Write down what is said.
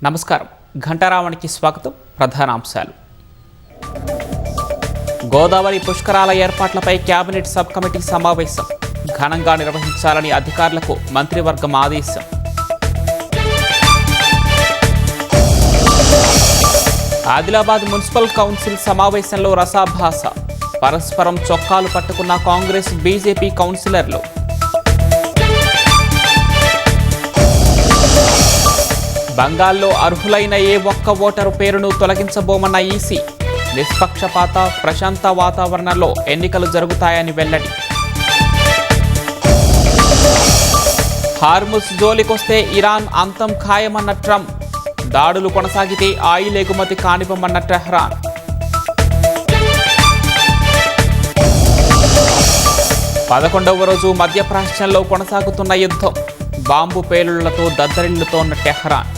నమస్కారం. ఘంటారావానికి స్వాగతం. ప్రధానాంశాలు. గోదావరి పుష్కరాల ఏర్పాట్లపై కేబినెట్ సబ్ కమిటీ సమావేశం ఘనంగా నిర్వహించాలని అధికారులకు మంత్రివర్గం ఆదేశం. ఆదిలాబాద్ మున్సిపల్ కౌన్సిల్ సమావేశంలో రసాభాస, పరస్పరం చొక్కాలు పట్టుకున్న కాంగ్రెస్ బీజేపీ కౌన్సిలర్లు. బంగాల్లో అర్హులైన ఏ ఒక్క ఓటరు పేరును తొలగించబోమన్న ఈసీ, నిష్పక్షపాత ప్రశాంత వాతావరణంలో ఎన్నికలు జరుగుతాయని వెల్లడి. హార్ముజ్ జోలికొస్తే ఇరాన్ అంతం ఖాయమన్న ట్రంప్, దాడులు కొనసాగితే ఆయిల్ ఎగుమతి కానివ్వమన్న టెహ్రాన్. పదకొండవ రోజు మధ్యప్రాచ్యంలో కొనసాగుతున్న యుద్ధం, బాంబు పేలుళ్లతో దద్దరిల్లుతోన్న టెహ్రాన్.